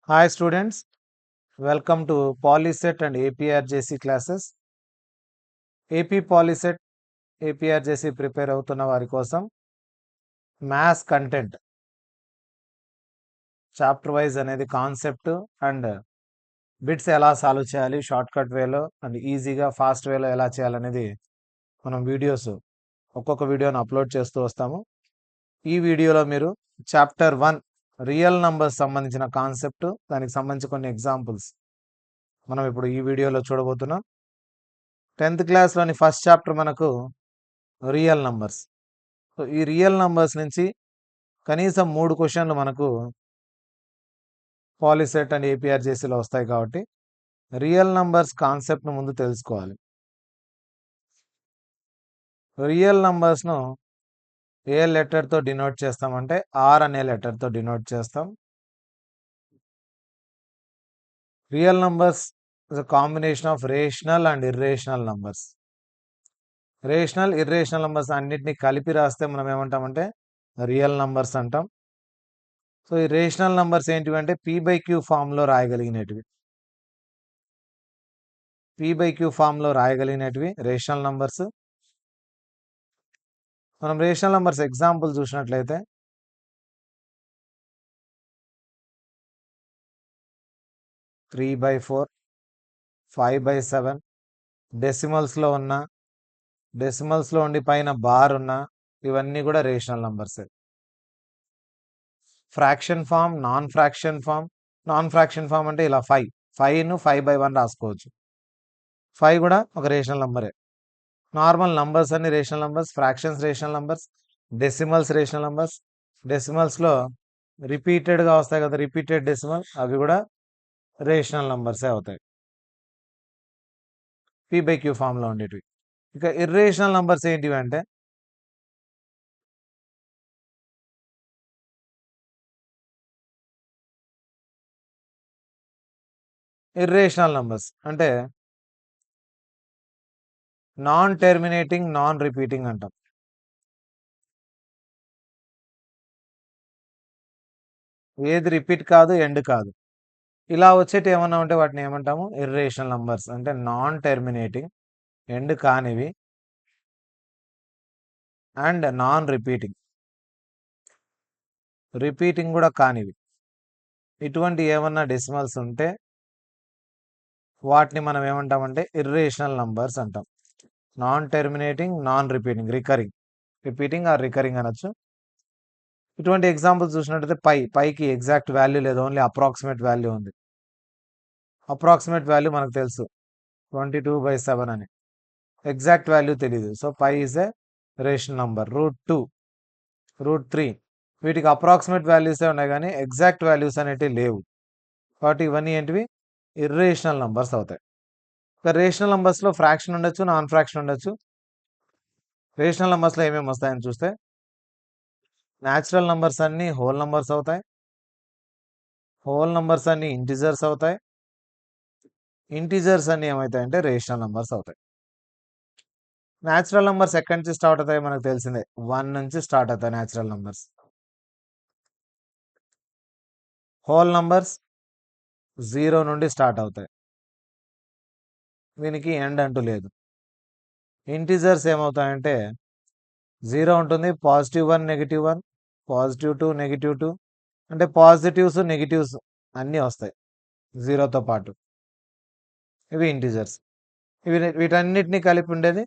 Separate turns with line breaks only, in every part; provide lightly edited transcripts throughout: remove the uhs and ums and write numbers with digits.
Hi students, welcome to Polyset and APRJC classes. AP Polyset, APRJC prepare అవుతున్న వారి కోసం maths content chapter wise అనేది concept and bits ఎలా solve చేయాలి short cut వేలో and ఈజీగా ఫాస్ట్ వేలో ఎలా చేయాలనేది మనం వీడియోస్ ఒక్కొక్క వీడియోని అప్లోడ్ చేస్తూ వస్తాము. ఈ వీడియోలో మీరు చాప్టర్ 1 రియల్ నంబర్స్ సంబంధించిన కాన్సెప్ట్, దానికి సంబంధించి కొన్ని ఎగ్జాంపుల్స్ మనం ఇప్పుడు ఈ వీడియోలో చూడబోతున్నాం. 10th క్లాస్లోని ఫస్ట్ చాప్టర్ మనకు రియల్ నంబర్స్. సో ఈ రియల్ నంబర్స్ నుంచి కనీసం 3 క్వశ్చన్లు మనకు పాలిసెట్ అండ్ ఏపీఆర్జేసీలో వస్తాయి కాబట్టి రియల్ నంబర్స్ కాన్సెప్ట్ను ముందు తెలుసుకోవాలి. రియల్ నంబర్స్ను ఏ లెటర్తో డినోట్ చేస్తామంటే ఆర్ అనే లెటర్తో డినోట్ చేస్తాం. Real numbers is a combination of rational and irrational numbers. Rational irrational numbers అన్నిటిని కలిపి రాస్తే మనం ఏమంటామంటే రియల్ నంబర్స్ అంటాం. సో ఈ రేషనల్ నంబర్స్ ఏంటివంటే p/q ఫామ్లో రాయగలిగినటివి. p/q ఫామ్లో రాయగలిగినటివి రేషనల్ నంబర్స్. మనం రేషనల్ నంబర్స్ ఎగ్జాంపుల్ చూసినట్లయితే 3/4, 5/7, డెసిమల్స్లో ఉన్న, డెసిమల్స్లో ఉండి పైన బార్ ఉన్న, ఇవన్నీ కూడా రేషనల్ నంబర్సే. Fraction form, non fraction form. Non fraction form అంటే ఇలా 5ను 5/1 రాసుకోవచ్చు. 5 కూడా ఒక రేషనల్ నంబరే. నార్మల్ నంబర్స్ అన్ని rational numbers, fractions rational numbers, decimals rational numbers. డెసిమల్స్లో రిపీటెడ్గా వస్తాయి కదా, రిపీటెడ్ డెసిమల్, అవి కూడా రేషనల్ నంబర్సే అవుతాయి p/q ఫామ్లో ఉండేటివి. ఇక ఇర్రేషనల్ నంబర్స్ ఏంటివి అంటే ఇర్రేషనల్ నంబర్స్ అంటే నాన్ టెర్మినేటింగ్, నాన్ రిపీటింగ్ అంటాం. ఏది రిపీట్ కాదు, ఎండ్ కాదు, ఇలా వచ్చేటి ఏమన్నా ఉంటే వాటిని ఏమంటాము ఇర్రేషనల్ నంబర్స్. అంటే నాన్ టెర్మినేటింగ్, ఎండ్ కానివి, అండ్ నాన్ రిపీటింగ్, రిపీటింగ్ కూడా కానివి. ఇటువంటి ఏమన్నా డెసిమల్స్ ఉంటే వాటిని మనం ఏమంటామంటే ఇర్రేషనల్ నంబర్స్ అంటాం. Non terminating, non repeating, repeating or recurring అనొచ్చు. ఇటువంటి ఎగ్జాంపుల్స్ చూసినట్టయితే పైకి ఎగ్జాక్ట్ వాల్యూ లేదు, ఓన్లీ అప్రాక్సిమేట్ వాల్యూ ఉంది. అప్రాక్సిమేట్ వాల్యూ మనకు తెలుసు 22/7 అని, ఎగ్జాక్ట్ వాల్యూ తెలియదు. So pi is a rational number. √2, √3, వీటికి అప్రాక్సిమేట్ వాల్యూసే ఉన్నాయి కానీ ఎగ్జాక్ట్ వాల్యూస్ అనేటివి లేవు. కాబట్టి ఇవన్నీ ఏంటివి ఇర్రేషనల్ నంబర్స్ అవుతాయి. ఇక రేషనల్ నంబర్స్లో ఫ్రాక్షన్ ఉండొచ్చు, నాన్ ఫ్రాక్షన్ ఉండొచ్చు. రేషనల్ నంబర్స్లో ఏమేమి వస్తాయని చూస్తే న్యాచురల్ నంబర్స్ అన్ని హోల్ నంబర్స్ అవుతాయి, హోల్ నంబర్స్ అన్ని ఇంటిజర్స్ అవుతాయి, ఇంటిజర్స్ అన్ని ఏమవుతాయంటే రేషనల్ నంబర్స్ అవుతాయి. న్యాచురల్ నంబర్స్ ఎక్కడి నుంచి స్టార్ట్ అవుతాయి మనకు తెలిసిందే, 1 నుంచి స్టార్ట్ అవుతాయి న్యాచురల్ నంబర్స్. హోల్ నంబర్స్ 0 నుండి స్టార్ట్ అవుతాయి, దీనికి ఎండ్ అంటూ లేదు. ఇంటిజర్స్ ఏమవుతాయంటే 0 ఉంటుంది, +1, -1, +2, -2, అంటే పాజిటివ్స్ నెగిటివ్స్ అన్నీ వస్తాయి 0తో పాటు. ఇవి ఇంటిజర్స్. వీటన్నిటిని కలిపి ఉండేది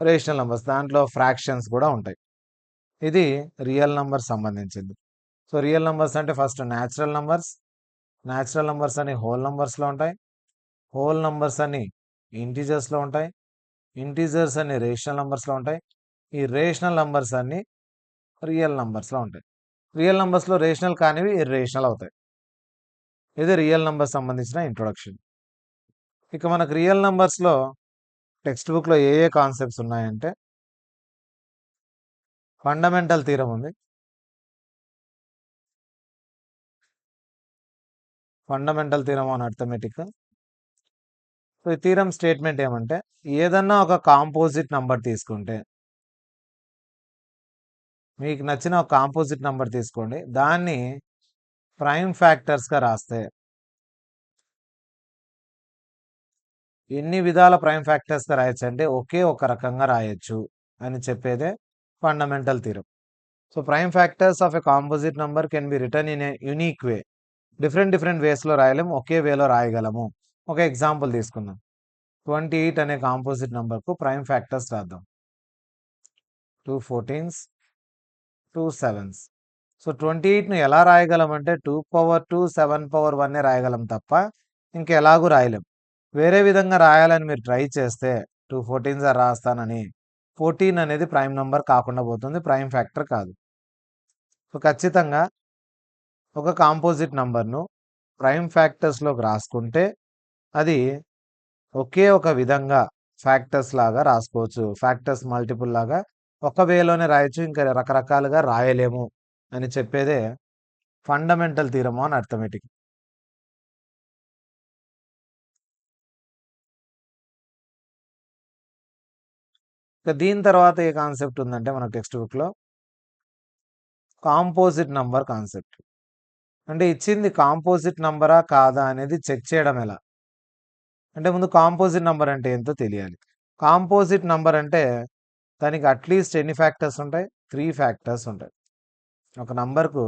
రేషనల్ నంబర్స్. దాంట్లో ఫ్రాక్షన్స్ కూడా ఉంటాయి. ఇది రియల్ నంబర్ సంబంధించింది. సో రియల్ నంబర్స్ అంటే first natural numbers. Natural numbers అని హోల్ నంబర్స్లో ఉంటాయి, హోల్ నంబర్స్ అని ఇంటిజర్స్లో ఉంటాయి, ఇంటిజర్స్ అని రేషనల్ నంబర్స్లో ఉంటాయి, ఈ రేషనల్ నంబర్స్ అన్ని రియల్ నంబర్స్లో ఉంటాయి. రియల్ నంబర్స్లో రేషనల్ కానివి ఇర్రేషనల్ అవుతాయి. ఇది రియల్ నంబర్ సంబంధించిన ఇంట్రొడక్షన్. ఇక మనకు రియల్ నంబర్స్లో టెక్స్ట్ బుక్లో ఏ కాన్సెప్ట్స్ ఉన్నాయంటే ఫండమెంటల్ థీరం ఉంది. Fundamental theorem on arithmetic. So ఈ థీరం స్టేట్మెంట్ ఏమంటే ఏదన్నా ఒక కాంపోజిట్ నంబర్ తీసుకుంటే, మీకు నచ్చిన ఒక కాంపోజిట్ నంబర్ తీసుకోండి, దాన్ని ప్రైమ్ ఫ్యాక్టర్స్గా రాస్తే ఎన్ని విధాల ప్రైమ్ ఫ్యాక్టర్స్గా రాయొచ్చు అంటే ఒకే ఒక రకంగా రాయొచ్చు అని చెప్పేదే fundamental theorem. So prime factors of a composite number can be written in a unique way. Different వేస్లో రాయలేము, ఒకే వేలో రాయగలము. ఒక ఎగ్జాంపుల్ తీసుకుందాం. 28 అనే కాంపోజిట్ నంబర్కు ప్రైమ్ ఫ్యాక్టర్స్ రాద్దాం. 2 14s, 2 7s. సో 28ను ఎలా రాయగలం అంటే 2 పవర్ 2 7 పవర్ 1 రాయగలం తప్ప ఇంకెలాగూ రాయలేం. వేరే విధంగా రాయాలని మీరు ట్రై చేస్తే 2 14s రాస్తానని 14 అనేది ప్రైమ్ నంబర్ కాకుండా పోతుంది, ప్రైమ్ ఫ్యాక్టర్ కాదు. సో ఖచ్చితంగా ఒక కాంపోజిట్ నంబర్ను ప్రైమ్ ఫ్యాక్టర్స్లోకి రాసుకుంటే అది ఒకే ఒక విధంగా ఫ్యాక్టర్స్ లాగా రాసుకోవచ్చు. ఫ్యాక్టర్స్ మల్టిపుల్ లాగా ఒక వేలోనే రాయొచ్చు, ఇంకా రకరకాలుగా రాయలేము అని చెప్పేదే ఫండమెంటల్ థీరమ్ ఆన్ అర్థమెటిక్. ఇక దీని తర్వాత ఏ కాన్సెప్ట్ ఉందంటే మన టెక్స్ట్ బుక్లో కాంపోజిట్ నంబర్ కాన్సెప్ట్. అంటే ఇచ్చింది కాంపోజిట్ నంబరా కాదా అనేది చెక్ చేయడం ఎలా అంటే ముందు కాంపోజిట్ నంబర్ అంటే ఏంటో తెలియాలి. కాంపోజిట్ నంబర్ అంటే దానికి అట్లీస్ట్ ఎన్ని ఫ్యాక్టర్స్ ఉంటాయి? 3 ఫ్యాక్టర్స్ ఉంటాయి. ఒక నంబర్కు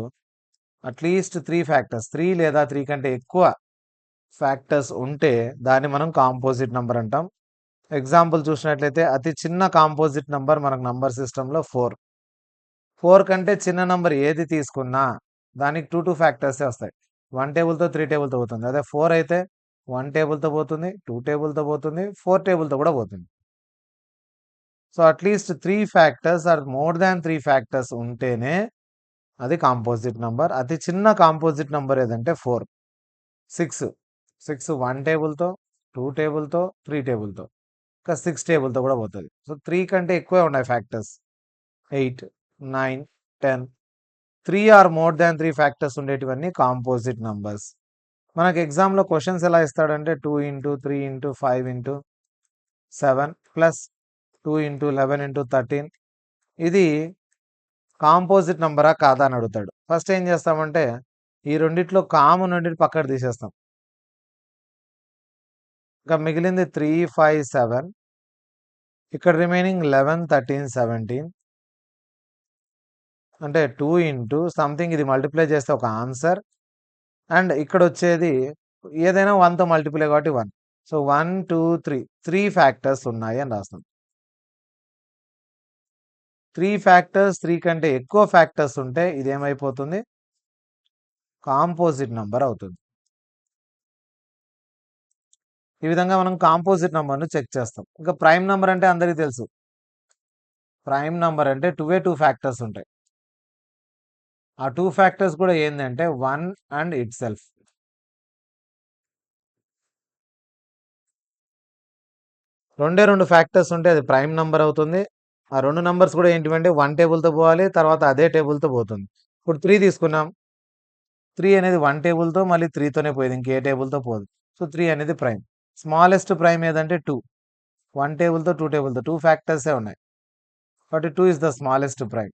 అట్లీస్ట్ 3 ఫ్యాక్టర్స్, 3 లేదా 3 కంటే ఎక్కువ ఫ్యాక్టర్స్ ఉంటే దాన్ని మనం కాంపోజిట్ నంబర్ అంటాం. ఎగ్జాంపుల్ చూసినట్లయితే అతి చిన్న కాంపోజిట్ నంబర్ మనకు నంబర్ సిస్టంలో 4. 4 కంటే చిన్న నంబర్ ఏది తీసుకున్నా దానికి 2 ఫ్యాక్టర్సే వస్తాయి. 1 టేబుల్తో 3 టేబుల్తో పోతుంది. అదే 4 అయితే 1 టేబుల్తో పోతుంది, 2 టేబుల్తో పోతుంది, 4 టేబుల్తో కూడా పోతుంది. So at least 3 factors or more than 3 factors ఉంటేనే అది కాంపోజిట్ నంబర్. అతి చిన్న కాంపోజిట్ నంబర్ ఏదంటే 4. 6 1 టేబుల్తో, 2 టేబుల్తో, 3 టేబుల్తో, ఇంకా 6 టేబుల్తో కూడా పోతుంది. సో 3 కంటే ఎక్కువే ఉన్నాయి factors. 8 9 10 3 or more than 3 factors ఉండేటివన్నీ కాంపోజిట్ నంబర్స్. మనకు ఎగ్జామ్లో క్వశ్చన్స్ ఎలా ఇస్తాడంటే 2 into 3 into 5 into 7 plus 2 into 11 into 13 ఇది కాంపోజిట్ నంబరా కాదా అని అడుగుతాడు. ఫస్ట్ ఏం చేస్తామంటే ఈ రెండిట్లో కామన్ రెండింటి పక్కన తీసేస్తాం. ఇంకా మిగిలింది 3 5 7, ఇక్కడ రిమైనింగ్ 11 13 17 అంటే 2 ఇంటూ సంథింగ్ ఇది మల్టిప్లై చేస్తే ఒక ఆన్సర్, అండ్ ఇక్కడ వచ్చేది ఏదైనా 1తో మల్టిప్లై కాబట్టి 1. సో 1 2 3 ఫ్యాక్టర్స్ ఉన్నాయి అని రాస్తాం. 3 ఫ్యాక్టర్స్, 3 కంటే ఎక్కువ ఫ్యాక్టర్స్ ఉంటే ఇదేమైపోతుంది? కాంపోజిట్ నంబర్ అవుతుంది. ఈ విధంగా మనం కాంపోజిట్ నంబర్ను చెక్ చేస్తాం. ఇంకా ప్రైమ్ నంబర్ అంటే అందరికీ తెలుసు. ప్రైమ్ నంబర్ అంటే 2 ఫ్యాక్టర్స్ ఉంటాయి. ఆ 2 ఫ్యాక్టర్స్ కూడా ఏంటంటే 1 అండ్ ఇట్ సెల్ఫ్. రెండే 2 ఫ్యాక్టర్స్ ఉంటే అది ప్రైమ్ నంబర్ అవుతుంది. ఆ 2 నంబర్స్ కూడా ఏంటివంటే 1 టేబుల్తో పోవాలి, తర్వాత అదే టేబుల్తో పోతుంది. ఇప్పుడు 3 తీసుకున్నాం. 3 అనేది 1 టేబుల్తో మళ్ళీ 3తోనే పోయేది, ఇంకే టేబుల్తో పోదు. సో 3 అనేది ప్రైమ్. స్మాలెస్ట్ ప్రైమ్ ఏదంటే 2. 1 టేబుల్తో 2 టేబుల్తో 2 ఫ్యాక్టర్సే ఉన్నాయి కాబట్టి 2 ఇస్ ద స్మాలెస్ట్ ప్రైమ్.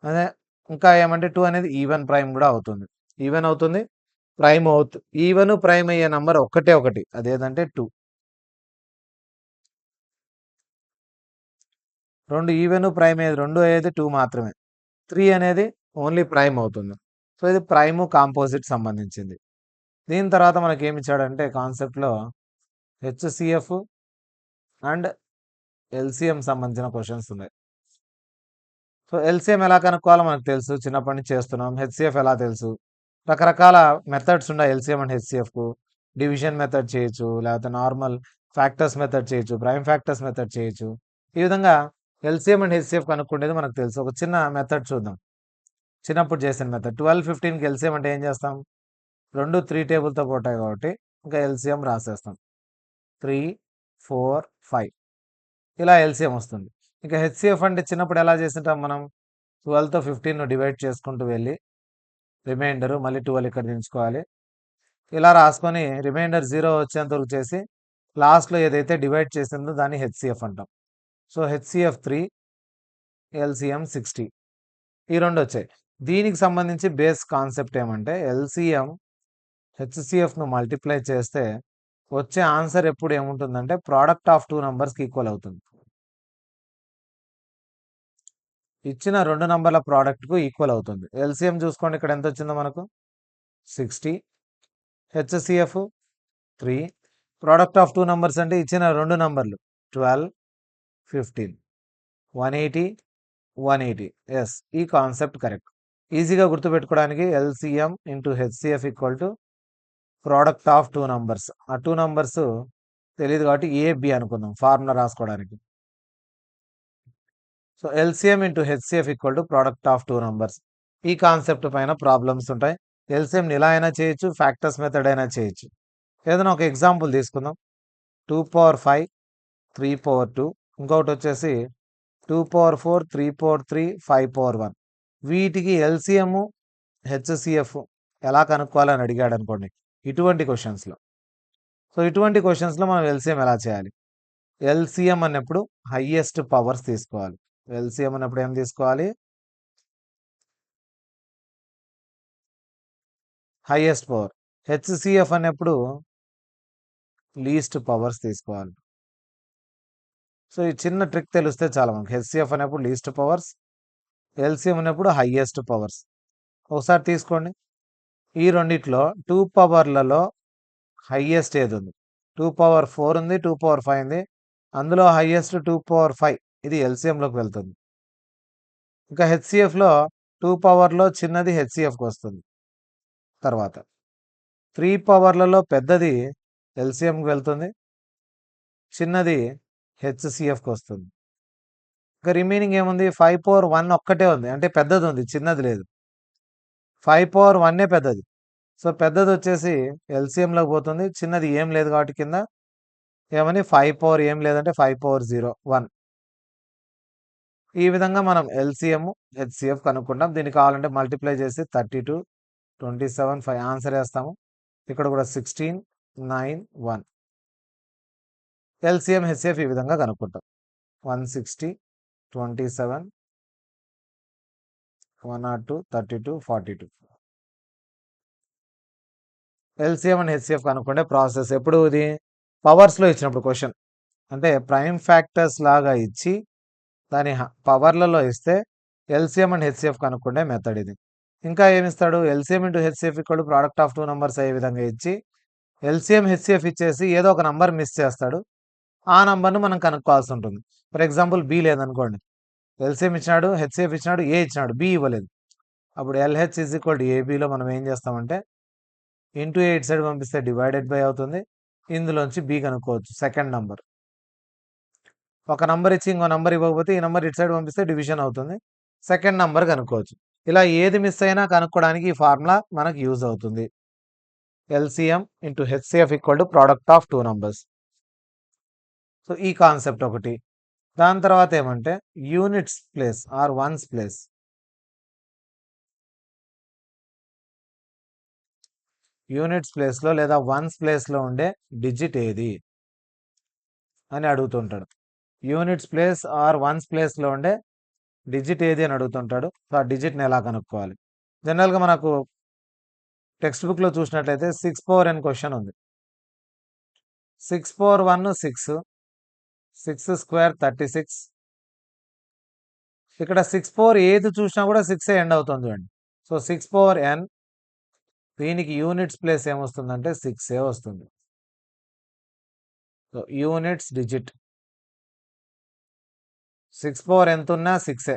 అదే ఇంకా ఏమంటే 2 అనేది ఈవెన్ ప్రైమ్ కూడా అవుతుంది. ఈవెన్ అవుతుంది, ప్రైమ్ అవుతుంది. ఈవెన్ ప్రైమ్ అయ్యే నంబర్ ఒకటి, అదేదంటే 2. 2 ఈవెన్ ప్రైమ్ అయ్యేది 2 అయ్యేది 2 మాత్రమే. 3 అనేది ఓన్లీ ప్రైమ్ అవుతుంది. సో ఇది ప్రైమ్ కాంపోజిట్ సంబంధించింది. దీని తర్వాత మనకి ఏమి ఇచ్చాడంటే కాన్సెప్ట్లో హెచ్సిఎఫ్ అండ్ ఎల్సిఎం సంబంధించిన క్వశ్చన్స్ ఉన్నాయి. సో ఎల్సిఎం ఎలా కనుక్కోవాలో మనకు తెలుసు, చిన్నప్పటి నుంచి చేస్తున్నాం. హెచ్సిఎఫ్ ఎలా తెలుసు? రకరకాల మెథడ్స్ ఉన్నాయి ఎల్సిఎం అండ్ హెచ్సిఎఫ్కు. డివిజన్ మెథడ్ చేయొచ్చు, లేకపోతే నార్మల్ ఫ్యాక్టర్స్ మెథడ్ చేయొచ్చు, ప్రైమ్ ఫ్యాక్టర్స్ మెథడ్ చేయొచ్చు. ఈ విధంగా ఎల్సిఎం అండ్ హెచ్సిఎఫ్ కనుక్కుండేది మనకు తెలుసు. ఒక చిన్న మెథడ్ చూద్దాం, చిన్నప్పుడు చేసిన మెథడ్. 12 15కి ఎల్సిఎం అంటే ఏం చేస్తాం? 2 3 టేబుల్తో పోతాయి కాబట్టి ఇంకా ఎల్సిఎం రాసేస్తాం. 3 4 5 ఇలా ఎల్సిఎం వస్తుంది. ఇంకా హెచ్సిఎఫ్ అంటే చిన్నప్పుడు ఎలా చేసింటాం మనం? 12తో 15ను డివైడ్ చేసుకుంటూ వెళ్ళి రిమైండర్ మళ్ళీ 12 ఇక్కడ దించుకోవాలి. ఇలా రాసుకొని రిమైండర్ 0 వచ్చేంత వరకు చేసి లాస్ట్లో ఏదైతే డివైడ్ చేసిందో దాన్ని హెచ్సిఎఫ్ అంటాం. సో హెచ్సిఎఫ్ 3, ఎల్సిఎం 60 ఈ రెండు వచ్చాయి. దీనికి సంబంధించి బేస్ కాన్సెప్ట్ ఏమంటే ఎల్సిఎం హెచ్సిఎఫ్ను మల్టిప్లై చేస్తే వచ్చే ఆన్సర్ ఎప్పుడు ఏముంటుందంటే ప్రోడక్ట్ ఆఫ్ 2 నంబర్స్కి ఈక్వల్ అవుతుంది. ఇచ్చిన 2 నంబర్ల ప్రోడక్ట్కు ఈక్వల్ అవుతుంది. ఎల్సిఎం చూసుకోండి, ఇక్కడ ఎంత వచ్చిందో మనకు 60, హెచ్సిఎఫ్ 3, ప్రోడక్ట్ ఆఫ్ 2 నంబర్స్ అంటే ఇచ్చిన 2 నంబర్లు 12, 15, 180, 180. ఎస్, ఈ కాన్సెప్ట్ కరెక్ట్. ఈజీగా గుర్తుపెట్టుకోవడానికి LCM into HCF equal to product of 2 numbers. ఆ 2 నంబర్స్ తెలియదు కాబట్టి ఏబి అనుకుందాం ఫార్ములా రాసుకోవడానికి. So LCM into HCF equal to product of 2 numbers. ఈ కాన్సెప్ట్ పైన ప్రాబ్లమ్స్ ఉంటాయి. ఎల్సిఎంని ఇలా అయినా చేయొచ్చు, ఫ్యాక్టర్స్ మెథడ్ అయినా చేయొచ్చు. ఏదైనా ఒక ఎగ్జాంపుల్ తీసుకుందాం. 2 పవర్ 5, 3 పవర్ 2, ఇంకొకటి వచ్చేసి 2 పవర్ 4, 3 పవర్ 3, 5 పవర్ 1. వీటికి ఎల్సిఎం హెచ్సిఎఫ్ ఎలా కనుక్కోవాలని అడిగాడు అనుకోండి ఇటువంటి క్వశ్చన్స్లో. సో ఇటువంటి క్వశ్చన్స్లో మనం ఎల్సిఎం ఎలా చేయాలి? ఎల్సిఎం అన్నప్పుడు హైయెస్ట్ పవర్స్ తీసుకోవాలి. ఎల్సిఎం అన్నప్పుడు ఏం తీసుకోవాలి? Highest power. హెచ్సిఎఫ్ అన్నప్పుడు లీస్ట్ పవర్స్ తీసుకోవాలి. సో ఈ చిన్న ట్రిక్ తెలిస్తే చాలా మనకి. హెచ్సిఎఫ్ అనేప్పుడు లీస్ట్ పవర్స్, ఎల్సిఎం అనేప్పుడు హైయెస్ట్ పవర్స్. ఒకసారి తీసుకోండి, ఈ రెండిట్లో 2 పవర్లలో హైయెస్ట్ ఏది ఉంది? 2 పవర్ 4 ఉంది, 2 పవర్ 5 ఉంది. అందులో హైయెస్ట్ 2 పవర్ 5, ఇది ఎల్సిఎంలోకి వెళ్తుంది. ఇంకా హెచ్సిఎఫ్లో 2 పవర్లో చిన్నది హెచ్సిఎఫ్కి వస్తుంది. తర్వాత 3 పవర్లలో పెద్దది ఎల్సిఎంకి వెళ్తుంది, చిన్నది హెచ్సిఎఫ్కి వస్తుంది. ఇంకా రిమైనింగ్ ఏముంది? 5 పవర్ 1 ఒక్కటే ఉంది, అంటే పెద్దది ఉంది, చిన్నది లేదు. 5 పవర్ 1 పెద్దది. సో పెద్దది వచ్చేసి ఎల్సిఎంలోకి పోతుంది, చిన్నది ఏం లేదు కాబట్టి కింద ఏమని 5 పవర్ ఏం లేదంటే 5 పవర్ 0, 1. ఈ విధంగా మనం ఎల్సిఎం హెచ్సిఎఫ్ కనుక్కుంటాం. దీన్ని కావాలంటే మల్టిప్లై చేసి 32, 27, 5 ఆన్సర్ వేస్తాము. ఇక్కడ కూడా 16, 9, 1. ఎల్సిఎం హెచ్సిఎఫ్ ఈ విధంగా కనుక్కుంటాం. 160, 27, 102, 32, 42. ఎల్సిఎం అండ్ హెచ్సిఎఫ్ కనుక్కుంటే ప్రాసెస్ ఎప్పుడు ఇది పవర్స్లో ఇచ్చినప్పుడు క్వశ్చన్, అంటే ప్రైమ్ ఫ్యాక్టర్స్ లాగా ఇచ్చి దాని పవర్లలో ఇస్తే ఎల్సిఎం అండ్ హెచ్సిఎఫ్ కనుక్కుంటే మెథడ్ ఇది. ఇంకా ఏమిస్తాడు? ఎల్సిఎం ఇంటూ హెచ్సిఎఫ్ ఇక్కడ ప్రోడక్ట్ ఆఫ్ 2 నంబర్స్ అయ్యే విధంగా ఇచ్చి ఎల్సిఎం హెచ్సిఎఫ్ ఇచ్చేసి ఏదో ఒక నంబర్ మిస్ చేస్తాడు, ఆ నంబర్ను మనం కనుక్కోవాల్సి ఉంటుంది. ఫర్ ఎగ్జాంపుల్ బి లేదనుకోండి, ఎల్సిఎం ఇచ్చినాడు, హెచ్సిఎఫ్ ఇచ్చినాడు, ఏ ఇచ్చినాడు, బి ఇవ్వలేదు. అప్పుడు ఎల్హెచ్ ఈజ్ ఈక్వల్ టు ఏబిలో మనం ఏం చేస్తామంటే ఇంటూ 8 సైడ్ పంపిస్తే డివైడెడ్ బై అవుతుంది. ఇందులోంచి బి కనుక్కోవచ్చు, సెకండ్ నంబర్. ఒక నంబర్ ఇచ్చి ఇంకో నంబర్ ఇవ్వకపోతే ఈ నంబర్ ఇటు సైడ్ పంపిస్తే డివిజన్ అవుతుంది, సెకండ్ నంబర్ కనుక్కోవచ్చు. ఇలా ఏది మిస్ అయినా కనుక్కోవడానికి ఈ ఫార్ములా మనకు యూజ్ అవుతుంది. LCM into HCF equal to product of 2 numbers. So ఈ కాన్సెప్ట్ ఒకటి. దాని తర్వాత ఏమంటే units place or ones place. Units ప్లేస్లో లేదా వన్స్ ప్లేస్లో ఉండే డిజిట్ ఏది అని అడుగుతుంటాడు. యూనిట్స్ ప్లేస్ ఆర్ వన్స్ ప్లేస్లో ఉండే డిజిట్ ఏది అని అడుగుతుంటాడు. సో ఆ డిజిట్ని ఎలా కనుక్కోవాలి? జనరల్గా మనకు టెక్స్ట్ బుక్లో చూసినట్లయితే 6 పవర్ n క్వశ్చన్ ఉంది. 6 పవర్ 1 6, 6 స్క్వేర్ 36. ఇక్కడ 6 పవర్ ఏది చూసినా కూడా 6 ఎండ్ అవుతుంది చూడండి. సో 6 పవర్ n, దీనికి యూనిట్స్ ప్లేస్ ఏమొస్తుందంటే 6 వస్తుంది. సో యూనిట్స్ డిజిట్ 6 పవర్ ఎంత ఉన్నా 6.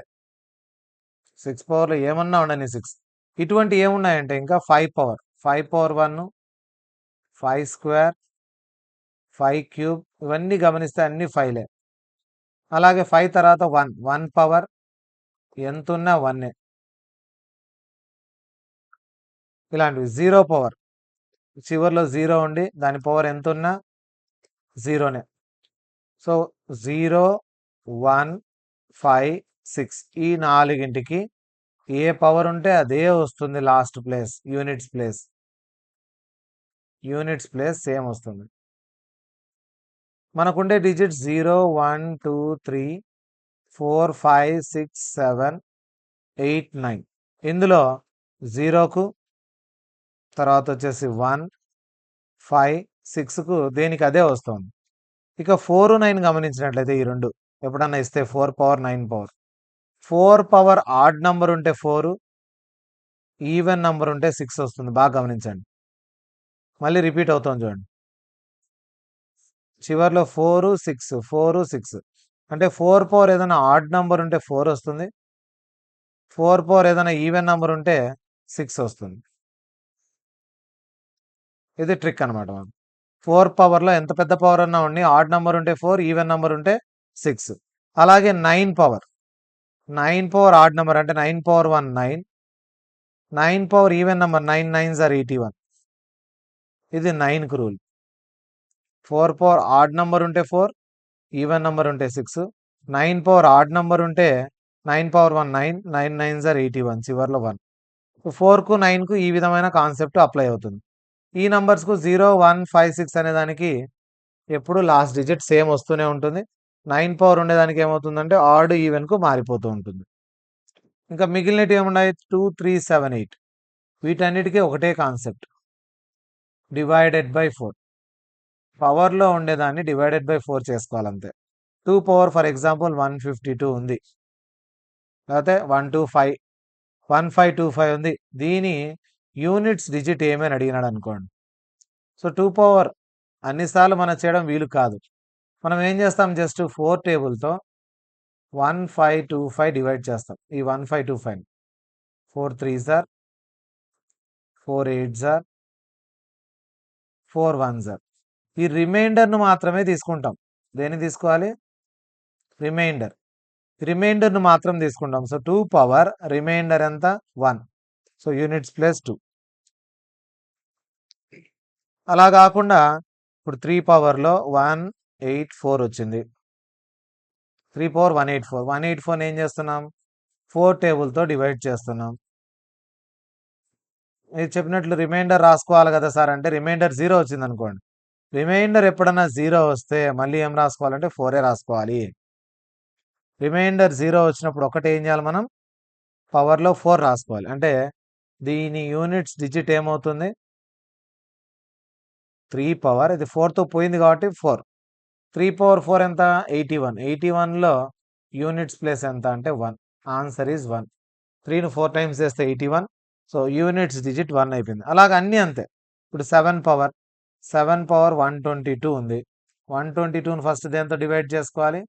6 పవర్లో ఏమన్నా ఉండని 6. ఇటువంటి ఏమున్నాయంటే ఇంకా 5 పవర్ 1, 5 స్క్వేర్, 5 క్యూబ్, ఇవన్నీ గమనిస్తే అన్ని 5లే. అలాగే 5 తర్వాత 1 పవర్ ఎంత ఉన్నా 1. ఇలాంటివి 0 పవర్, చివరిలో 0 ఉండి దాని పవర్ ఎంత ఉన్నా 0నే. సో 0, 1, 5, 6 ఈ నాలుగింటికి ఏ పవర్ ఉంటే అదే వస్తుంది last place, units place same వస్తుంది. మనకుండే డిజిట్స్ 0, 1, 2, 3, 4, 5, 6, 7, 8, 9. ఇందులో 0కు తర్వాత వచ్చేసి 1, 5, 6కు దేనికి అదే వస్తుంది. ఇక 4, 9 గమనించినట్లయితే ఈ 2 ఎప్పుడన్నా ఇస్తే 4 power 9 power. 4 power odd number ఉంటే 4, ఈవెన్ నంబర్ ఉంటే 6 వస్తుంది. బాగా గమనించండి. మళ్ళీ రిపీట్ అవుతుంది చూడండి. చివర్లో 4, 6, 4, 6 అంటే 4 పవర్ ఏదైనా ఆడ్ నంబర్ ఉంటే 4 వస్తుంది. 4 పవర్ ఏదైనా ఈవెన్ నంబర్ ఉంటే 6 వస్తుంది. ఇది ట్రిక్ అనమాట. 4 పవర్లో ఎంత పెద్ద పవర్ అన్నా ఉండి ఆడ్ నంబర్ ఉంటే 4, ఈవెన్ నంబర్ ఉంటే 6. అలాగే 9 పవర్. 9 పవర్ ఆడ్ నంబర్ అంటే 9 power 1 9. 9 power even number 9 9s are 81. ఇది 9కు రూల్. 4 పవర్ ఆడ్ నంబర్ ఉంటే 4, ఈవెన్ నంబర్ ఉంటే 6. 9 పవర్ ఆడ్ నంబర్ ఉంటే 9 పవర్ 1 9, 9 9s are 81, చివర్లో 1. 4కు 9కు ఈ విధమైన కాన్సెప్ట్ అప్లై అవుతుంది. ఈ నంబర్స్కు 0, 1, 5, 6 అనే దానికి ఎప్పుడు లాస్ట్ డిజిట్ సేమ్ వస్తూనే ఉంటుంది. 9 పవర్ ఉండేదానికి ఏమవుతుందంటే ఆడ్ ఈవెన్కు మారిపోతూ ఉంటుంది. ఇంకా మిగిలినవి ఏమున్నాయి? 2, 3, 7, 8 వీటన్నిటికీ ఒకటే కాన్సెప్ట్, డివైడెడ్ బై 4. పవర్లో ఉండేదాన్ని divided by 4 చేసుకోవాలంతే. 2 power for example 152 ఉంది, లేకపోతే 125, 1525 ఉంది. దీని యూనిట్స్ డిజిట్ ఏమని అడిగినాడు అనుకోండి. సో 2 పవర్ అన్నిసార్లు మనం చేయడం వీలు కాదు. మనం ఏం చేస్తాం, జస్ట్ 4 టేబుల్తో 1525 డివైడ్ చేస్తాం. ఈ 1525 4 3s are 4 8s are 4 1s are. ఈ రిమైండర్ను మాత్రమే తీసుకుంటాం. దేన్ని తీసుకోవాలి? రిమైండర్. రిమైండర్ను మాత్రం తీసుకుంటాం. సో 2 పవర్ రిమైండర్ ఎంత? 1. So units plus 2. అలా కాకుండా ఇప్పుడు 3 పవర్లో 184 వచ్చింది. 3 పవర్ 184. 184 ఏం చేస్తున్నాం? 4 టేబుల్తో డివైడ్ చేస్తున్నాం. మీరు చెప్పినట్లు రిమైండర్ రాసుకోవాలి కదా సార్ అంటే రిమైండర్ 0 వచ్చింది అనుకోండి. రిమైండర్ ఎప్పుడన్నా 0 వస్తే మళ్ళీ ఏం రాసుకోవాలంటే 4 రాసుకోవాలి. రిమైండర్ 0 వచ్చినప్పుడు ఒకటి ఏం చేయాలి మనం? పవర్లో 4 రాసుకోవాలి. అంటే దీని యూనిట్స్ డిజిట్ ఏమవుతుంది? 3 పవర్, ఇది 4తో పోయింది కాబట్టి 4. 3 పవర్ 4 ఎంత? 81. 81లో యూనిట్స్ ప్లేస్ ఎంత అంటే 1. Answer is 1. 3ను 4 టైమ్స్ చేస్తే 81. సో యూనిట్స్ డిజిట్ 1 అయిపోయింది. అలాగ అన్నీ అంతే. ఇప్పుడు 7 పవర్ 122 ఉంది. 122ను ఫస్ట్ దేంతో డివైడ్ చేసుకోవాలి?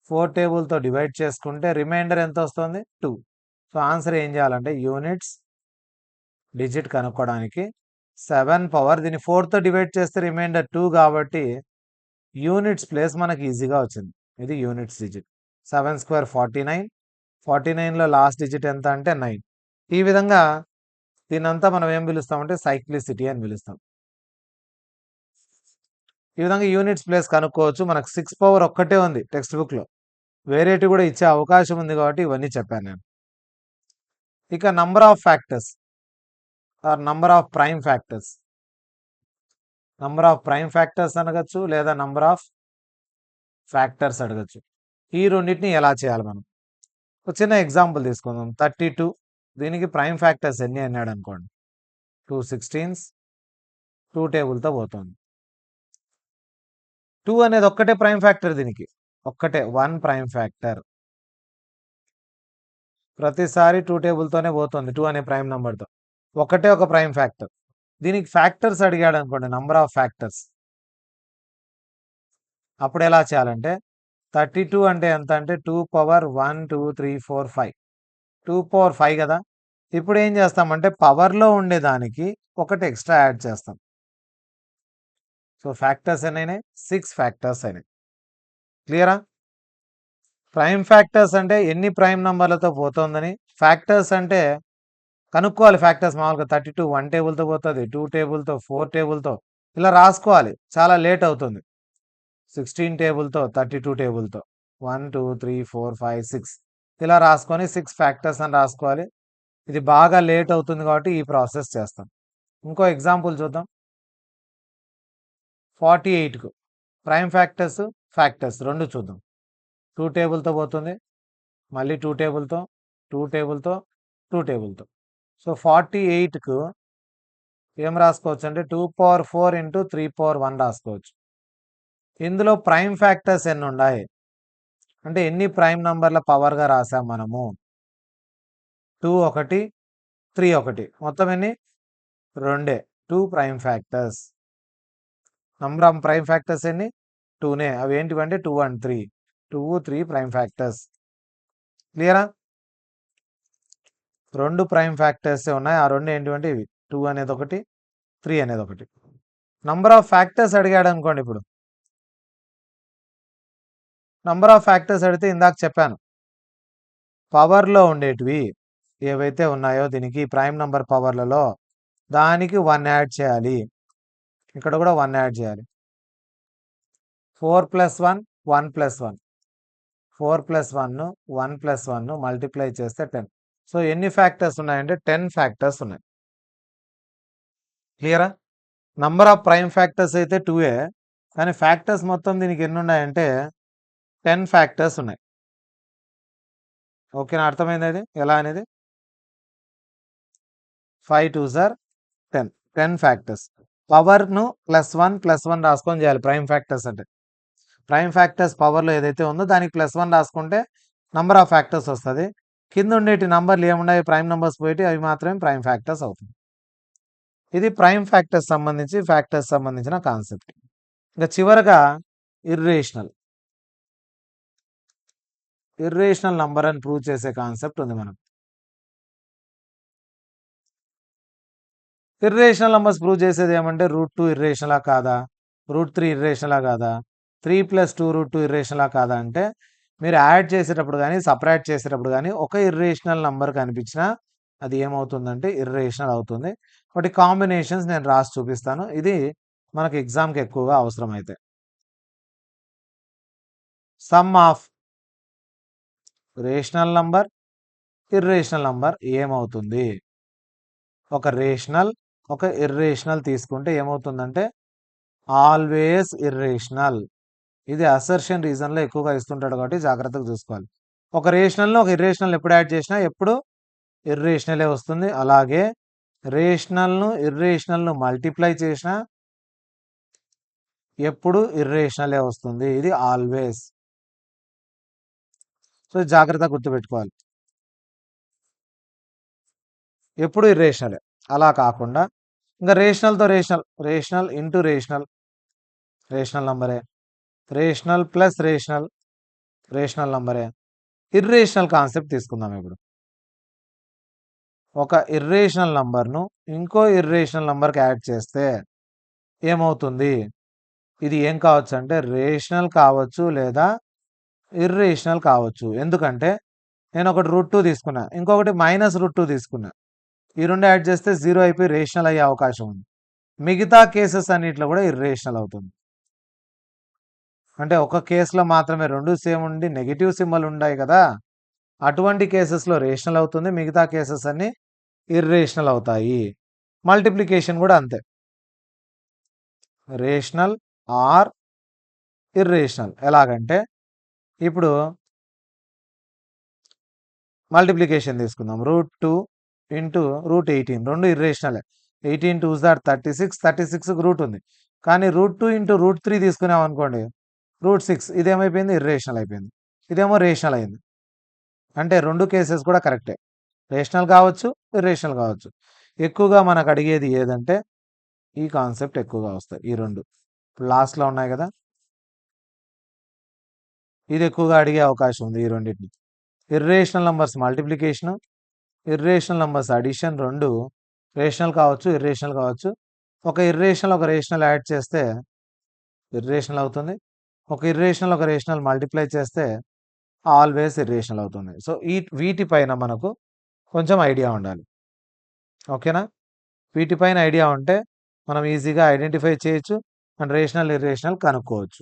4 టేబుల్తో డివైడ్ చేసుకుంటే రిమైండర్ ఎంత వస్తుంది? 2. సో ఆన్సర్ ఏం చేయాలంటే యూనిట్స్ డిజిట్ కనుక్కోవడానికి 7 పవర్ దీన్ని 4తో డివైడ్ చేస్తే రిమైండర్ 2 కాబట్టి యూనిట్స్ ప్లేస్ మనకి ఈజీగా వచ్చింది. ఇది యూనిట్స్ డిజిట్. 7 స్క్వేర్ 49. 49లో లాస్ట్ డిజిట్ ఎంత అంటే 9. ఈ విధంగా దీన్నంతా మనం ఏం పిలుస్తామంటే సైక్లిసిటీ అని పిలుస్తాం. ఈ విధంగా యూనిట్స్ ప్లేస్ కనుక్కోవచ్చు. మనకు 6 పవర్ ఒక్కటే ఉంది టెక్స్ట్ బుక్లో, వేరేటి కూడా ఇచ్చే అవకాశం ఉంది కాబట్టి ఇవన్నీ చెప్పాను నేను. ఇక number of factors or number of prime factors. Number of prime factors అనగచ్చు, లేదా నంబర్ ఆఫ్ ఫ్యాక్టర్స్ అడగచ్చు. ఈ రెండింటిని ఎలా చేయాలి మనం? ఒక చిన్న ఎగ్జాంపుల్ తీసుకుందాం. 32 దీనికి ప్రైమ్ ఫ్యాక్టర్స్ ఎన్ని అన్నాడు అనుకోండి. 2 16s 2 టేబుల్తో పోతుంది. 2 అనేది ఒక్కటే ప్రైమ్ ఫ్యాక్టర్, దీనికి ఒక్కటే 1 ప్రైమ్ ఫ్యాక్టర్. ప్రతిసారి 2 టేబుల్తోనే పోతుంది 2 అనే ప్రైమ్ నెంబర్తో. ఒకటే ఒక ప్రైమ్ ఫ్యాక్టర్. దీనికి ఫ్యాక్టర్స్ అడిగాడు అనుకోండి, నంబర్ ఆఫ్ ఫ్యాక్టర్స్, అప్పుడు ఎలా చేయాలంటే 32 అంటే ఎంత అంటే 2 పవర్ 1 2 3 4 5. 2 పవర్ 5 కదా. ఇప్పుడు ఏం చేస్తామంటే పవర్లో ఉండేదానికి ఒకటి ఎక్స్ట్రా యాడ్ చేస్తాం. సో ఫ్యాక్టర్స్ ఎన్నైనాయి? 6 ఫ్యాక్టర్స్ అయినాయి. క్లియరా? ప్రైమ్ ఫ్యాక్టర్స్ అంటే ఎన్ని ప్రైమ్ నంబర్లతో పోతుందని, ఫ్యాక్టర్స్ అంటే కనుక్కోవాలి. ఫ్యాక్టర్స్ మామూలుగా 32 1 టేబుల్తో పోతుంది, 2 టేబుల్తో, 4 టేబుల్తో, ఇలా రాసుకోవాలి. చాలా లేట్ అవుతుంది. 16 టేబుల్తో, 32 టేబుల్తో, 1 2 3 4 5 6 ఇలా రాసుకొని 6 ఫ్యాక్టర్స్ అని రాసుకోవాలి. ఇది బాగా లేట్ అవుతుంది కాబట్టి ఈ ప్రాసెస్ చేస్తాం. ఇంకో ఎగ్జాంపుల్ చూద్దాం. 48కు ప్రైమ్ ఫ్యాక్టర్స్, ఫ్యాక్టర్స్ రెండు చూద్దాం. 2 టేబుల్తో పోతుంది, మళ్ళీ 2 టేబుల్తో, 2 టేబుల్తో, 2 టేబుల్తో. సో 48కు ఏం రాసుకోవచ్చు అంటే 2^4 ఇంటూ 3^1 రాసుకోవచ్చు. ఇందులో ప్రైమ్ ఫ్యాక్టర్స్ ఎన్ని ఉన్నాయి అంటే ఎన్ని ప్రైమ్ నంబర్ల పవర్గా రాసాం మనము 2 ఒకటి 3 ఒకటి మొత్తం ఎన్ని 2 2 prime factors. Number of prime factors ఎన్ని 2నే. అవి ఏంటివంటే 2 అండ్ 3 2 3 ప్రైమ్ ఫ్యాక్టర్స్. క్లియరా? 2 ప్రైమ్ ఫ్యాక్టర్స్ ఉన్నాయి. ఆ రెండు ఏంటివంటే ఇవి 2 అనేది ఒకటి 3 అనేది ఒకటి. నంబర్ ఆఫ్ ఫ్యాక్టర్స్ అడిగాడు అనుకోండి. ఇప్పుడు నంబర్ ఆఫ్ ఫ్యాక్టర్స్ అడిగితే ఇందాక చెప్పాను పవర్లో ఉండేటివి ఏవైతే ఉన్నాయో దీనికి ప్రైమ్ నంబర్ పవర్లలో దానికి 1 యాడ్ చేయాలి. ఇక్కడ కూడా 1 యాడ్ చేయాలి. 4 + 1 1 + 1 4 + 1 1 + 1 మల్టిప్లై చేస్తే 10. సో ఎన్ని ఫ్యాక్టర్స్ ఉన్నాయంటే 10 ఫ్యాక్టర్స్ ఉన్నాయి. క్లియరా? నంబర్ ఆఫ్ ప్రైమ్ ఫ్యాక్టర్స్ అయితే 2ఏ కానీ ఫ్యాక్టర్స్ మొత్తం దీనికి ఎన్ని ఉన్నాయంటే 10 ఫ్యాక్టర్స్ ఉన్నాయి. ఓకేనా? అర్థమైంది అది ఎలా అనేది? 5 2s are 10 10 ఫ్యాక్టర్స్. పవర్ను +1 +1 రాసుకొని చేయాలి ప్రైమ్ ఫ్యాక్టర్స్ అంటే. ప్రైమ్ ఫ్యాక్టర్స్ పవర్లో ఏదైతే ఉందో దానికి +1 రాసుకుంటే నంబర్ ఆఫ్ ఫ్యాక్టర్స్ వస్తుంది. కింద ఉండేటి నంబర్లు ఏమున్నాయి ప్రైమ్ నంబర్స్ పోయి అవి మాత్రమే ప్రైమ్ ఫ్యాక్టర్స్ అవుతుంది. ఇది ప్రైమ్ ఫ్యాక్టర్స్ సంబంధించిన కాన్సెప్ట్. ఇంకా చివరగా ఇర్రేషనల్ నంబర్ అని ప్రూవ్ చేసే కాన్సెప్ట్ ఉంది మనకు. ఇర్రేషనల్ నంబర్స్ ప్రూవ్ చేసేది ఏమంటే √2 ఇర్రేషనలా కాదా, √3 ఇర్రేషనలా కాదా, 3 + 2 √2 ఇర్రేషనలా కాదా అంటే మీరు యాడ్ చేసేటప్పుడు కానీ సపరేట్ చేసేటప్పుడు కానీ ఒక ఇర్రేషనల్ నంబర్ కనిపించినా అది ఏమవుతుందంటే ఇర్రేషనల్ అవుతుంది. ఒకటి కాంబినేషన్స్ నేను రాసి చూపిస్తాను. ఇది మనకు ఎగ్జామ్కి ఎక్కువగా అవసరం అయితే. Some of rational number irrational number ఏమవుతుంది? ఒక రేషనల్ ఒక ఇర్రేషనల్ తీసుకుంటే ఏమవుతుందంటే ఆల్వేస్ ఇర్రేషనల్. ఇది అసర్షన్ రీజన్లో ఎక్కువగా ఇస్తుంటాడు కాబట్టి జాగ్రత్తగా చూసుకోవాలి. ఒక రేషనల్ను ఒక ఇర్రేషనల్ ఎప్పుడు యాడ్ చేసినా ఎప్పుడు ఇర్రేషనలే వస్తుంది. అలాగే రేషనల్ను ఇర్రేషనల్ను మల్టిప్లై చేసినా ఎప్పుడు ఇర్రేషనలే వస్తుంది. ఇది ఆల్వేస్. సో జాగ్రత్తగా గుర్తుపెట్టుకోవాలి. ఎప్పుడు ఇర్రేషనలే. అలా కాకుండా ఇంకా రేషనల్తో రేషనల్ ఇంటూ రేషనల్ నంబరే, రేషనల్ ప్లస్ రేషనల్ నంబరే. ఇర్రేషనల్ కాన్సెప్ట్ తీసుకుందాం. ఇప్పుడు ఒక ఇర్రేషనల్ నంబర్ను ఇంకో ఇర్రేషనల్ నంబర్కి యాడ్ చేస్తే ఏమవుతుంది? ఇది ఏం కావచ్చు అంటే రేషనల్ కావచ్చు లేదా ఇర్రేషనల్ కావచ్చు. ఎందుకంటే నేను ఒకటి √2 తీసుకున్నా, ఇంకొకటి -√2 తీసుకున్నా. ఈ రెండు యాడ్ చేస్తే 0 అయిపోయి రేషనల్ అయ్యే అవకాశం ఉంది. మిగతా కేసెస్ అన్నిట్లో కూడా ఇర్రేషనల్ అవుతుంది. అంటే ఒక కేసులో మాత్రమే రెండు సేమ్ ఉండి నెగిటివ్ సింబల్ ఉన్నాయి కదా, అటువంటి కేసెస్లో రేషనల్ అవుతుంది. మిగతా కేసెస్ అన్ని ఇర్రేషనల్ అవుతాయి. మల్టిప్లికేషన్ కూడా అంతే, రేషనల్ ఆర్ ఇర్రేషనల్. ఎలాగంటే ఇప్పుడు మల్టిప్లికేషన్ తీసుకుందాం. √2 ఇంటూ √18 రెండు ఇర్రేషనలే. 18 2s are 36 36కి రూట్ ఉంది. కానీ √2 ఇంటూ √3 తీసుకున్నాం అనుకోండి √6 ఇదేమైపోయింది ఇర్రేషనల్ అయిపోయింది. ఇదేమో రేషనల్ అయింది. అంటే రెండు కేసెస్ కూడా కరెక్టే, రేషనల్ కావచ్చు ఇర్రేషనల్ కావచ్చు. ఎక్కువగా మనకు అడిగేది ఏదంటే ఈ కాన్సెప్ట్ ఎక్కువగా వస్తాయి. ఈ రెండు లాస్ట్లో ఉన్నాయి కదా, ఇది ఎక్కువగా అడిగే అవకాశం ఉంది. ఈ రెండింటిని irrational numbers multiplication, irrational numbers addition రెండు రేషనల్ కావచ్చు ఇర్రేషనల్ కావచ్చు. ఒక ఇర్రేషనల్ ఒక రేషనల్ యాడ్ చేస్తే ఇర్రేషనల్ అవుతుంది. ఒక ఇర్రేషనల్ ఒక రేషనల్ మల్టిప్లై చేస్తే ఆల్వేస్ ఇర్రేషనల్ అవుతుంది. సో వీటిపైన మనకు కొంచెం ఐడియా ఉండాలి. ఓకేనా? వీటిపైన ఐడియా ఉంటే మనం ఈజీగా ఐడెంటిఫై చేయొచ్చు అండ్ రేషనల్ ఇర్రేషనల్ కనుక్కోవచ్చు.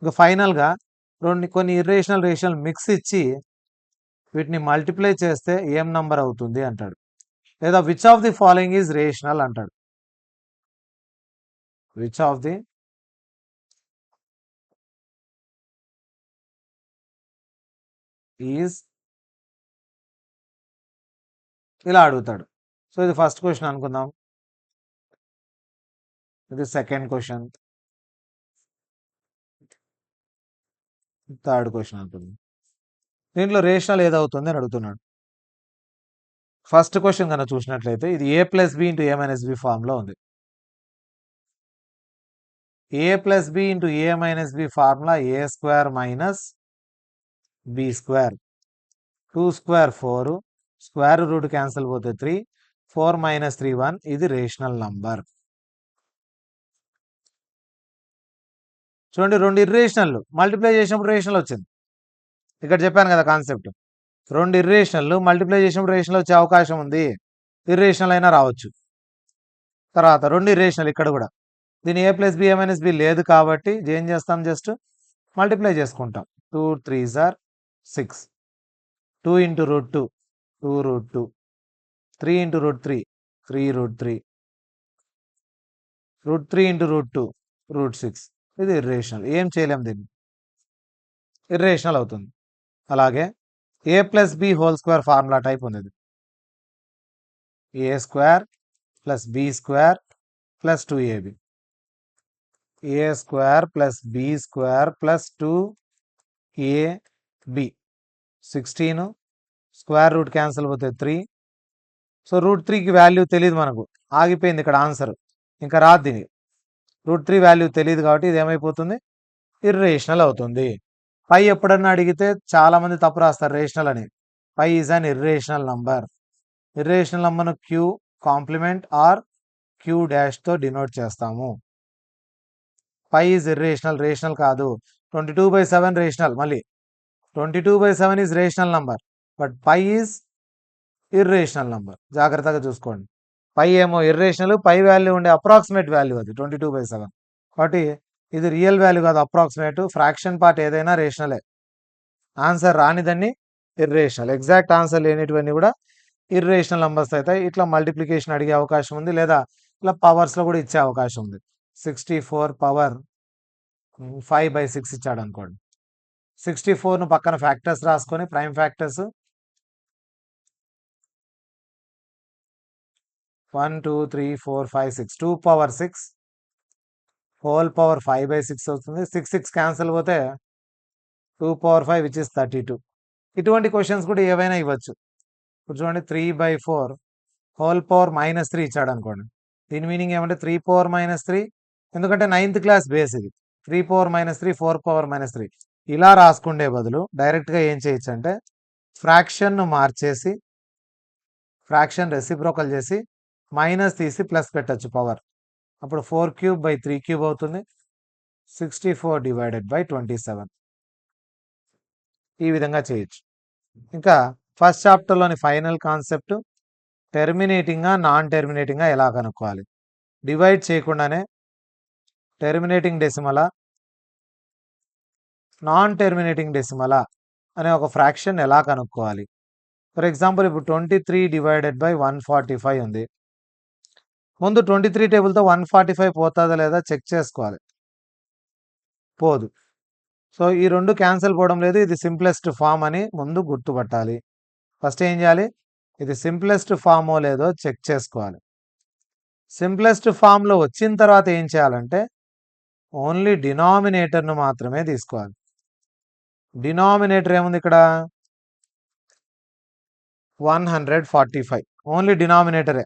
ఇంకా ఫైనల్గా కొన్ని ఇర్రేషనల్ రేషనల్ మిక్స్ ఇచ్చి వీటిని మల్టిప్లై చేస్తే ఏం నంబర్ అవుతుంది అంటాడు, లేదా which of the following is rational అంటాడు. విచ్ ఆఫ్ ది ఈజ్ ఇలా అడుగుతాడు. సో ఇది ఫస్ట్ క్వశ్చన్ అనుకుందాం. ఇది సెకండ్ క్వశ్చన్. థర్డ్ క్వశ్చన్ అవుతుంది. దీంట్లో రేషనల్ ఏదవుతుంది అని అడుగుతున్నాడు. ఫస్ట్ క్వశ్చన్ కనుక చూసినట్లయితే ఇది a plus B into A minus B ఫార్మ్లో ఉంది. a plus B into A minus B formula A square minus B square. 2 square 4, square root cancel పోతే 3, 4 మైనస్ 3 1. ఇది రేషనల్ నంబర్. చూడండి, రెండు ఇర్రేషనల్ మల్టిప్లై చేసినప్పుడు రేషనల్ వచ్చింది. ఇక్కడ చెప్పాను కదా కాన్సెప్ట్. రెండు ఇర్రేషనల్ మల్టిప్లై చేసినప్పుడు రేషనల్ వచ్చే అవకాశం ఉంది. ఇర్రేషనల్ అయినా రావచ్చు. తర్వాత రెండు ఇర్రేషనల్ ఇక్కడ కూడా. దీని ఏ ప్లస్ బి ఏ మైనస్ బి లేదు కాబట్టి ఏం చేస్తాం, జస్ట్ మల్టిప్లై చేసుకుంటాం. 2 3s are 6. 2 into root 2 2 root 2. 3 into root 3 3 root 3. Root 3 into root 2 root 6. ఇది ఇర్రేషనల్, ఏం చేయలేం, దీన్ని ఇర్రేషనల్ అవుతుంది. అలాగే A plus B whole square formula type ఉంది. ఇది A square plus B square plus 2ab. A square plus B square plus 2ab. 16, square root cancel పోతే 3. So root 3కి వాల్యూ తెలియదు మనకు, ఆగిపోయింది ఇక్కడ ఆన్సర్, ఇంకా రాదు దీనికి. రూట్ 3 వాల్యూ తెలియదు కాబట్టి ఇది ఏమైపోతుంది, ఇర్రేషనల్ అవుతుంది. పై ఎప్పుడన్నా అడిగితే చాలా మంది తప్పు రాస్తారు రేషనల్ అని. Pi is an irrational number. Irrational నంబర్ను క్యూ కాంప్లిమెంట్ ఆర్ క్యూ డాష్తో డినోట్ చేస్తాము. పై ఈజ్ ఇర్రేషనల్, రేషనల్ కాదు. 22/7 రేషనల్. మళ్ళీ 22/7 is rational number, but pi is irrational number. జాగ్రత్తగా చూసుకోండి. పై ఏమో ఇర్రేషనల్, పై వాల్యూ ఉండే అప్రాక్సిమేట్ వాల్యూ అది 22/7. కాబట్టి ఇది రియల్ వాల్యూ కాదు, అప్రాక్సిమేట్. ఫ్రాక్షన్ పార్ట్ ఏదైనా రేషనలే. ఆన్సర్ రానిదన్నీ ఇర్రేషనల్. ఎగ్జాక్ట్ ఆన్సర్ లేనిటివన్నీ కూడా ఇర్రేషనల్ నంబర్స్ అవుతాయి. ఇట్లా మల్టిప్లికేషన్ అడిగే అవకాశం ఉంది, లేదా ఇట్లా పవర్స్లో కూడా ఇచ్చే అవకాశం ఉంది. 64 పవర్ 5/6 ఇచ్చాడు అనుకోండి. 64ను పక్కన ఫ్యాక్టర్స్ రాసుకొని prime factors 1 2 3 4 5 6. 2 power 6 whole power 5/6 అవుతుంది. 6 6 క్యాన్సిల్ పోతే 2 పవర్ 5 విచ్ ఇస్ 32. ఇటువంటి క్వశ్చన్స్ కూడా ఏవైనా ఇవ్వచ్చు. ఇప్పుడు చూడండి, 3/4 హోల్ పవర్ -3 ఇచ్చాడు అనుకోండి. దీని మీనింగ్ ఏమంటే 3 పవర్ -3, ఎందుకంటే 9th క్లాస్ బేస్ ఇది. 3 పవర్ -3 4 పవర్ -3 ఇలా రాసుకుండే బదులు డైరెక్ట్గా ఏం చేయొచ్చు అంటే ఫ్రాక్షన్ను మార్చేసి, ఫ్రాక్షన్ రెసిప్రోకల్ చేసి మైనస్ తీసి ప్లస్ పెట్టచ్చు పవర్. అప్పుడు 4³/3³ అవుతుంది. 64 డివైడెడ్ బై 27. ఈ విధంగా చేయొచ్చు. ఇంకా ఫస్ట్ చాప్టర్లోని ఫైనల్ కాన్సెప్ట్ టెర్మినేటింగ్గా నాన్ టెర్మినేటింగ్గా ఎలా కనుక్కోవాలి. డివైడ్ చేయకుండానే టెర్మినేటింగ్ డెసిమలా నాన్ టెర్మినేటింగ్ డెసిమలా అనే ఒక ఫ్రాక్షన్ ఎలా కనుక్కోవాలి. ఫర్ ఎగ్జాంపుల్ ఇప్పుడు 23 డివైడెడ్ బై 145 ఉంది. ముందు 23 టేబుల్తో 145 పోతుందా లేదా చెక్ చేసుకోవాలి. పోదు. సో ఈ రెండు క్యాన్సిల్ పోవడం లేదు. ఇది సింప్లెస్ట్ ఫామ్ అని ముందు గుర్తుపట్టాలి. ఫస్ట్ ఏం చేయాలి, ఇది సింప్లెస్ట్ ఫామో లేదో చెక్ చేసుకోవాలి. సింప్లెస్ట్ ఫామ్లో వచ్చిన తర్వాత ఏం చేయాలంటే ఓన్లీ డినామినేటర్ను మాత్రమే తీసుకోవాలి. డినామినేటర్ ఏముంది ఇక్కడ, 145. ఓన్లీ డినామినేటరే.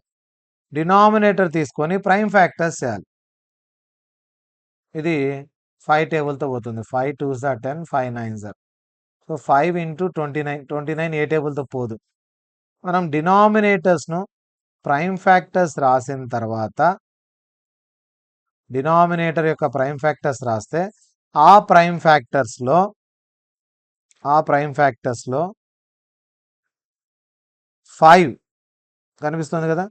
డినామినేటర్ తీసుకొని ప్రైమ్ ఫ్యాక్టర్స్ చేయాలి. ఇది 5 టేబుల్తో పోతుంది. 5 2s are 10, 5 9s are. So 5 into 29. 29 ఏ టేబుల్తో పోదు. మనం డినామినేటర్స్ను ప్రైమ్ ఫ్యాక్టర్స్ రాసిన తర్వాత డినామినేటర్ యొక్క ప్రైమ్ ఫ్యాక్టర్స్ రాస్తే ఆ ప్రైమ్ ఫ్యాక్టర్స్లో 5 కనిపిస్తుంది కదా,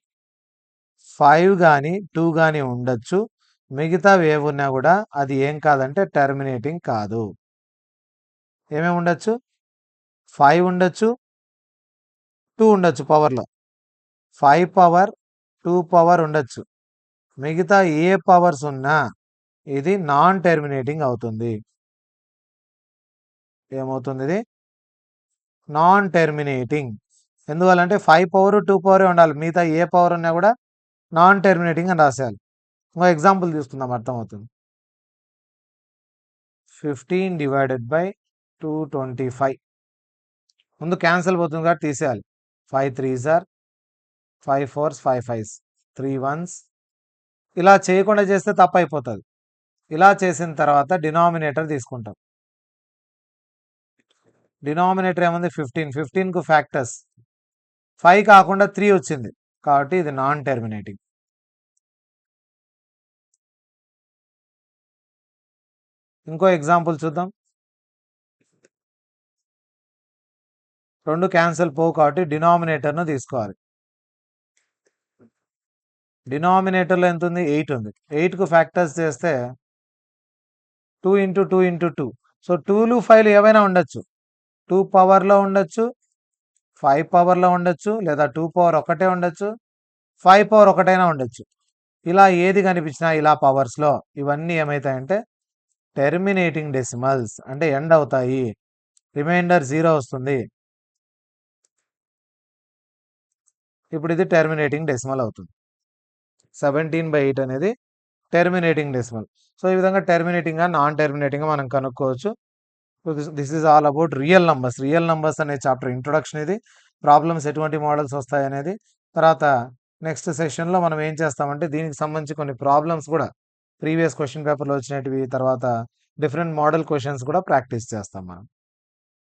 5 కానీ 2 కానీ ఉండొచ్చు. మిగతావి ఏమున్నా కూడా అది ఏం కాదంటే టెర్మినేటింగ్ కాదు. ఏమేమి ఉండొచ్చు, 5 ఉండొచ్చు, 2 ఉండొచ్చు పవర్లో. 5 పవర్ 2 పవర్ ఉండొచ్చు. మిగతా ఏ పవర్స్ ఉన్నా ఇది నాన్ టెర్మినేటింగ్ అవుతుంది. ఏమవుతుంది, ఇది నాన్ టెర్మినేటింగ్. ఎందువల్లంటే 5 పవర్ 2 పవరే ఉండాలి. మిగతా ఏ పవర్ ఉన్నా కూడా నాన్ టెర్మినేటింగ్ అని రాసేయాలి. ఎగ్జాంపుల్ తీసుకుందాం, అర్థమవుతుంది. 15 డివైడెడ్ బై 225. ముందు క్యాన్సిల్ పోతుంది కాబట్టి తీసేయాలి. 5 3s are 5 4s 5 5s 3 1s. ఇలా చేయకుండా చేస్తే తప్పు అయిపోతుంది. ఇలా చేసిన తర్వాత డినామినేటర్ తీసుకుంటాం. డినామినేటర్ ఏముంది 15. 15కు ఫ్యాక్టర్స్ 5 కాకుండా 3 వచ్చింది కాబట్టి ఇది నాన్ టెర్మినేటింగ్. ఇంకో ఎగ్జాంపుల్ చూద్దాం. 2 క్యాన్సిల్ పోవు కాబట్టి డినామినేటర్ను తీసుకోవాలి. డినామినేటర్లో ఎంత ఉంది? 8 ఉంది. 8కు ఫ్యాక్టర్స్ చేస్తే 2 ఇంటూ 2 ఇంటూ 2. సో 2లు 5లు ఏవైనా ఉండొచ్చు. 2 పవర్లో ఉండొచ్చు, 5 పవర్లో ఉండొచ్చు, లేదా 2 పవర్ ఒకటే ఉండొచ్చు, 5 పవర్ ఒకటైనా ఉండొచ్చు. ఇలా ఏది కనిపించినా ఇలా పవర్స్లో ఇవన్నీ ఏమవుతాయంటే టెర్మినేటింగ్ డెసిమల్స్, అంటే ఎండ్ అవుతాయి. రిమైండర్ 0 వస్తుంది. ఇప్పుడు ఇది టెర్మినేటింగ్ డెసిమల్ అవుతుంది. 17/8 అనేది టెర్మినేటింగ్ డెసిమల్. సో ఈ విధంగా టెర్మినేటింగ్గా నాన్ టెర్మినేటింగ్గా మనం కనుక్కోవచ్చు. So this is all about real numbers. Real numbers అనే చాప్టర్ ఇంట్రొడక్షన్ ఇది. ప్రాబ్లమ్స్ ఎటువంటి మోడల్స్ వస్తాయి అనేది తర్వాత నెక్స్ట్ సెషన్లో మనం ఏం చేస్తామంటే దీనికి సంబంధించి కొన్ని ప్రాబ్లమ్స్ కూడా ప్రీవియస్ క్వశ్చన్ పేపర్లో వచ్చినవి, తర్వాత డిఫరెంట్ మోడల్ క్వశ్చన్స్ కూడా ప్రాక్టీస్ చేస్తాం మనం.